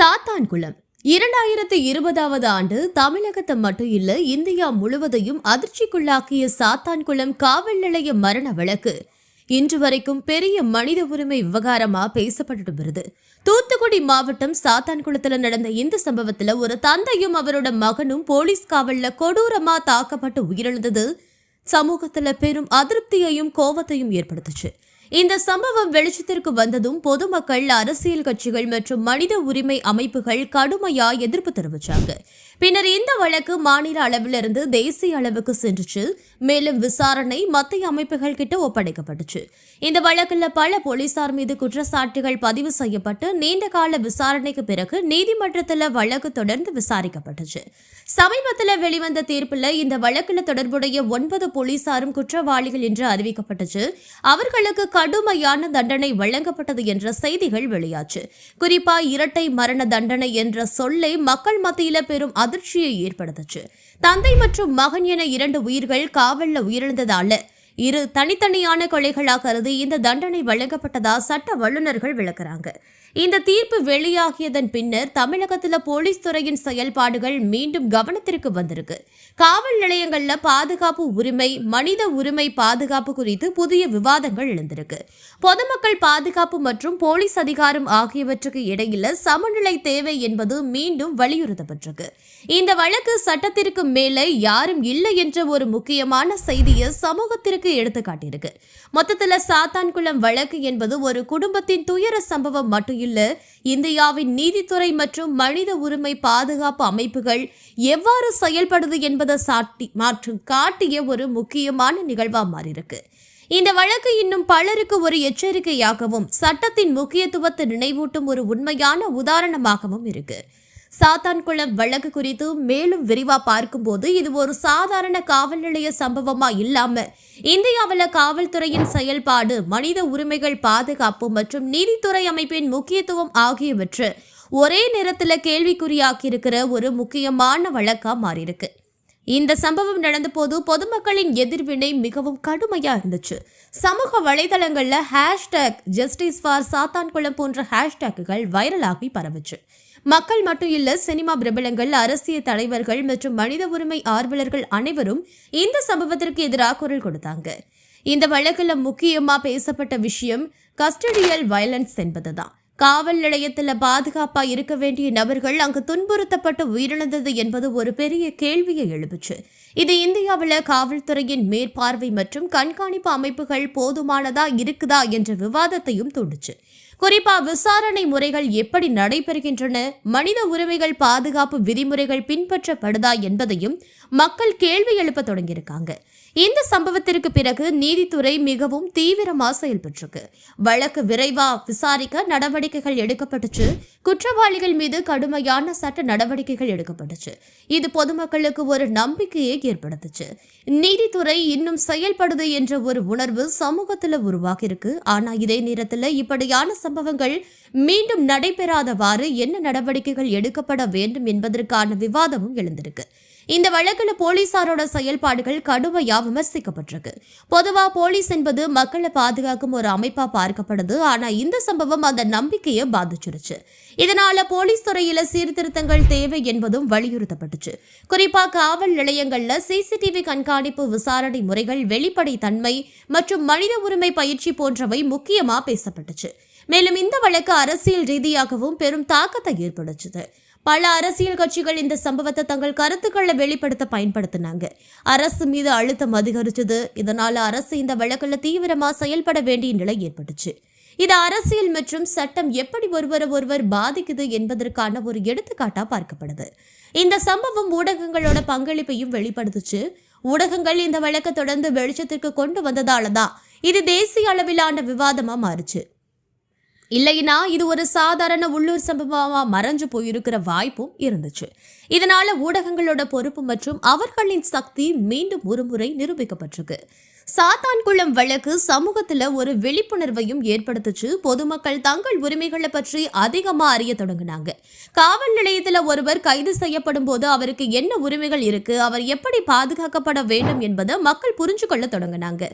சாத்தான்குளம் 2020 ஆண்டு தமிழகத்தை மட்டும் இல்ல இந்தியா முழுவதையும் அதிர்ச்சிக்குள்ளாக்கிய சாத்தான்குளம் காவல் நிலைய மரண வழக்கு இன்று வரைக்கும் பெரிய மனித உரிமை விவகாரமா பேசப்பட்டு வருது. தூத்துக்குடி மாவட்டம் சாத்தான்குளத்துல நடந்த இந்த சம்பவத்துல ஒரு தந்தையும் அவரோட மகனும் போலீஸ் காவல்ல கொடூரமா தாக்கப்பட்டு உயிரிழந்தது சமூகத்துல பெரும் அதிருப்தியையும் கோபத்தையும் ஏற்படுத்துச்சு. இந்த சம்பவம் வெளிச்சத்திற்கு வந்ததும் பொதுமக்கள், அரசியல் கட்சிகள் மற்றும் மனித உரிமை அமைப்புகள் கடுமையா எதிர்ப்பு தெரிவிச்சாங்க. பின்னர் இந்த வழக்கு மாநில அளவிலிருந்து தேசிய அளவுக்கு சென்றுச்சு. மேலும் விசாரணை மத்திய அமைப்புகள் கிட்ட ஒப்படைக்கப்பட்டுச்சு. இந்த வழக்குல பல போலீசார் மீது குற்றச்சாட்டுகள் பதிவு செய்யப்பட்டு நீண்ட கால விசாரணைக்கு பிறகு நீதிமன்றத்துல வழக்கு தொடர்ந்து விசாரிக்கப்பட்டுச்சு. சமீபத்தில் வெளிவந்த தீர்ப்புல இந்த வழக்குல தொடர்புடைய 9 போலீசாரும் குற்றவாளிகள் என்று அறிவிக்கப்பட்டுச்சு. அவர்களுக்கு கடுமையான தண்டனை வழங்கப்பட்டது என்ற செய்திகள் வெளியாச்சு. குறிப்பா இரட்டை மரண தண்டனை என்ற சொல்லை மக்கள் மத்தியில பெரும் அதிர்ச்சியை ஏற்படுத்துச்சு. தந்தை மற்றும் மகன் என 2 உயிர்கள் காவல்ல உயிரிழந்ததால இரு தனித்தனியான கொலைகளாக கருதி இந்த தண்டனை வழங்கப்பட்டதா சட்ட வல்லுநர்கள் விளக்குறாங்க. இந்த தீர்ப்பு வெளியாகியதன் பின்னர் தமிழகத்துல போலீஸ் துறையின் செயல்பாடுகள் மீண்டும் கவனத்திற்கு வந்திருக்கு. காவல் நிலையங்கள்ல பாதுகாப்பு உரிமை, மனித உரிமை பாதுகாப்பு குறித்து புதிய விவாதங்கள் எழுந்திருக்கு. பொதுமக்கள் பாதுகாப்பு மற்றும் போலீஸ் அதிகாரம் ஆகியவற்றுக்கு இடையில சமநிலை தேவை என்பது மீண்டும் வலியுறுத்தப்பட்டிருக்கு. இந்த வழக்கு சட்டத்திற்கு மேலே யாரும் இல்லை என்ற ஒரு முக்கியமான செய்தியை சமூகத்திற்கு எடுத்துக்காட்டியிருக்கு. மொத்தத்துல சாத்தான்குளம் வழக்கு என்பது ஒரு குடும்பத்தின் துயர சம்பவம் மட்டும் இல்ல, இந்தியாவின் நீதித்துறை மற்றும் மனித உரிமை பாதுகாப்பு அமைப்புகள் எவ்வாறு செயல்படுது என்பதை காட்டிய ஒரு முக்கியமான நிகழ்வா மாறியிருக்கு. இந்த வழக்கு இன்னும் பலருக்கு ஒரு எச்சரிக்கையாகவும் சட்டத்தின் முக்கியத்துவத்தை நினைவூட்டும் ஒரு உண்மையான உதாரணமாகவும் இருக்கு. சாத்தான்குளம் வழக்கு குறித்து மேலும் விரிவா பார்க்கும்போது இது ஒரு சாதாரண காவல் நிலைய சம்பவமா இல்லாம இந்தியாவில் காவல்துறையின் செயல்பாடு, மனித உரிமைகள் பாதுகாப்பு மற்றும் நீதித்துறை அமைப்பின் முக்கியத்துவம் ஆகியவற்றை ஒரே நேரத்தில் கேள்விக்குறியாக்கி இருக்கிற ஒரு முக்கியமான வழக்கா மாறியிருக்கு. இந்த சம்பவம் நடந்த போது பொதுமக்களின் எதிர்வினை மிகவும் கடுமையா இருந்துச்சு. சமூக வலைதளங்கள்ல #ஜஸ்டிஸ் ஃபார் சாத்தான்குளம் போன்ற ஹேஷ்டேக்குகள் வைரலாகி பரவுச்சு. மக்கள் மட்டும் இல்ல, சினிமா பிரபலங்கள், அரசியல் தலைவர்கள் மற்றும் மனித உரிமை ஆர்வலர்கள் அனைவரும் இந்த சம்பவத்திற்கு எதிராக குரல் கொடுத்தாங்க. இந்த வழக்குல முக்கியமா பேசப்பட்ட விஷயம் கஸ்டடியல் வயலன்ஸ் என்பதுதான். காவல் நிலையத்தில் பாதுகாப்பா இருக்க வேண்டிய நபர்கள் அங்கு துன்புறுத்தப்பட்டு உயிரிழந்தது என்பது ஒரு பெரிய கேள்வியை எழுப்புச்சு. இது இந்தியாவில் காவல்துறையின் மேற்பார்வை மற்றும் கண்காணிப்பு அமைப்புகள் போதுமானதா இருக்குதா என்ற விவாதத்தையும் தூண்டுச்சு. குறிப்பா விசாரணை முறைகள் எப்படி நடைபெறுகின்றன, மனித உரிமைகள் பாதுகாப்பு விதிமுறைகள் பின்பற்றப்படுதா என்பதையும் மக்கள் கேள்வி எழுப்ப தொடங்கியிருக்காங்க. இந்த சம்பவத்திற்கு பிறகு நீதித்துறை மிகவும் தீவிரமா செயல்பட்டிருக்கு. வழக்கு விரைவா விசாரிக்க நடவடிக்கைகள் எடுக்கப்பட்டுச்சு. குற்றவாளிகள் மீது கடுமையான சட்ட நடவடிக்கைகள் எடுக்கப்பட்டுச்சு. இது பொதுமக்களுக்கு ஒரு நம்பிக்கையை ஏற்படுத்துச்சு. நீதித்துறை இன்னும் செயல்படுது என்ற ஒரு உணர்வு சமூகத்துல உருவாகி இருக்கு. ஆனா இதே நேரத்துல இப்படியான சம்பவங்கள் மீண்டும் நடைபெறாதவாறு என்ன நடவடிக்கைகள் எடுக்கப்பட வேண்டும் என்பதற்கான விவாதமும் எழுந்திருக்கு. இந்த வழக்குல போலீசாரோட செயல்பாடுகள் கடுமையா விமர்சிக்கப்பட்டிருக்கு. பொதுவா போலீஸ் என்பது மக்களை பாதுகாக்கும் ஒரு அமைப்பா பார்க்கப்படுது. ஆனா இந்த சம்பவம் அந்த நம்பிக்கையை பாதிச்சிருச்சு. இதனால போலீஸ் துறையில சீர்திருத்தங்கள் தேவை என்பதும் வலியுறுத்தப்பட்டுச்சு. குறிப்பா காவல் நிலையங்கள்ல CCTV கண்காணிப்பு, விசாரணை முறைகள், வெளிப்படை தன்மை மற்றும் மனித உரிமை பயிற்சி போன்றவை முக்கியமா பேசப்பட்டுச்சு. மேலும் இந்த வழக்கு அரசியல் ரீதியாகவும் பெரும் தாக்கத்தை ஏற்படுத்துது. பல அரசியல் கட்சிகள் இந்த சம்பவத்தை தங்கள் கருத்துக்களை வெளிப்படுத்த பயன்படுத்தினாங்க. அரசு மீது அழுத்தம் அதிகரிச்சது. இதனால அரசு இந்த வழக்குல தீவிரமா செயல்பட வேண்டிய நிலை ஏற்பட்டுச்சு. இது அரசியல் மற்றும் சட்டம் எப்படி ஒருவர் பாதிக்குது என்பதற்கான ஒரு எடுத்துக்காட்டா பார்க்கப்படுது. இந்த சம்பவம் ஊடகங்களோட பங்களிப்பையும் வெளிப்படுத்துச்சு. ஊடகங்கள் இந்த வழக்கை தொடர்ந்து வெளிச்சத்திற்கு கொண்டு வந்ததாலதான் இது தேசிய அளவிலான விவாதமா மாறுச்சு. இல்லைன்னா இது ஒரு சாதாரண உள்ளூர் சம்பவமா மறைஞ்சு போயிருக்கிற வாய்ப்பும் இருந்துச்சு. இதனால ஊடகங்களோட பொறுப்பு மற்றும் அவர்களின் சக்தி மீண்டும் ஒருமுறை நிரூபிக்கப்பட்டிருக்கு. சாத்தான்குளம் வழக்கு சமூகத்துல ஒரு விழிப்புணர்வையும் ஏற்படுத்துச்சு. பொதுமக்கள் தங்கள் உரிமைகளை பற்றி அதிகமா அறிய தொடங்கினாங்க. காவல் நிலையத்துல ஒருவர் கைது செய்யப்படும் போது அவருக்கு என்ன உரிமைகள் இருக்கு, அவர் எப்படி பாதுகாக்கப்பட வேண்டும் என்பதை மக்கள் புரிஞ்சு கொள்ள தொடங்கினாங்க.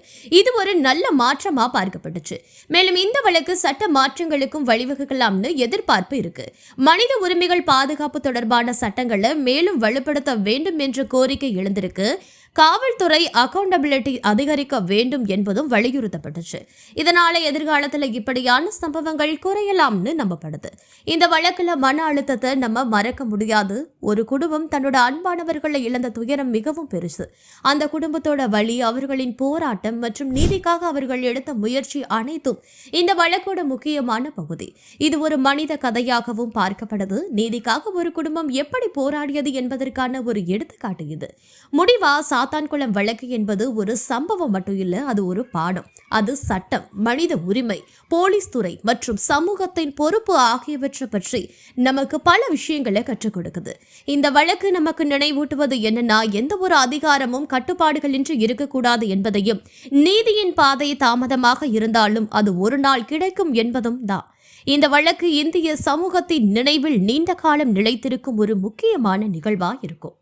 இது ஒரு நல்ல மாற்றமா பார்க்கப்பட்டுச்சு. மேலும் இந்த வழக்கு சட்ட மாற்றங்களுக்கும் வழிவகுக்கலாம்னு எதிர்பார்ப்பு இருக்கு. மனித உரிமைகள் பாதுகாப்பு தொடர்பான சட்டங்களை மேலும் வலுப்படுத்த வேண்டும் என்ற கோரிக்கை எழுந்திருக்கு. காவல்துறை அக்கௌண்டபிலிட்டி அதிகரிக்க வேண்டும் என்பதும் வலியுறுத்தப்பட்டுச்சு. இதனால எதிர்காலத்தில் இப்படியான சம்பவங்கள் குறையலாம்னு நம்பப்படுது. இந்த வழக்குல மன அழுத்தத்தை நம்ம மறக்க முடியாது. ஒரு குடும்பம் தன்னோட அன்பானவர்களை இழந்த துயரம் மிகவும் பெருசு. அந்த குடும்பத்தோட வலி, அவர்களின் போராட்டம் மற்றும் நீதிக்காக அவர்கள் எடுத்த முயற்சி அனைத்தும் இந்த வழக்கோட முக்கியமான பகுதி. இது ஒரு மனித கதையாகவும் பார்க்கப்படுது. நீதிக்காக ஒரு குடும்பம் எப்படி போராடியது என்பதற்கான ஒரு எடுத்துக்காட்டு இது. முடிவா சாத்தான்குளம் வழக்கு என்பது ஒரு சம்பவம் மட்டும் இல்ல, அது ஒரு பாடம். அது சட்டம், மனித உரிமை, போலீஸ் துறை மற்றும் சமூகத்தின் பொறுப்பு ஆகியவற்றை பற்றி நமக்கு பல விஷயங்களை கற்றுக் கொடுக்குது. இந்த வழக்கு நமக்கு நினைவூட்டுவது என்னன்னா, எந்த ஒரு அதிகாரமும் கட்டுப்பாடுகளின்றி இருக்கக்கூடாது என்பதையும், நீதியின் பாதை தாமதமாக இருந்தாலும் அது ஒரு நாள் கிடைக்கும் என்பதும் தான். இந்த வழக்கு இந்திய சமூகத்தின் நினைவில் நீண்ட காலம் நிலைத்திருக்கும் ஒரு முக்கியமான நிகழ்வா இருக்கும்.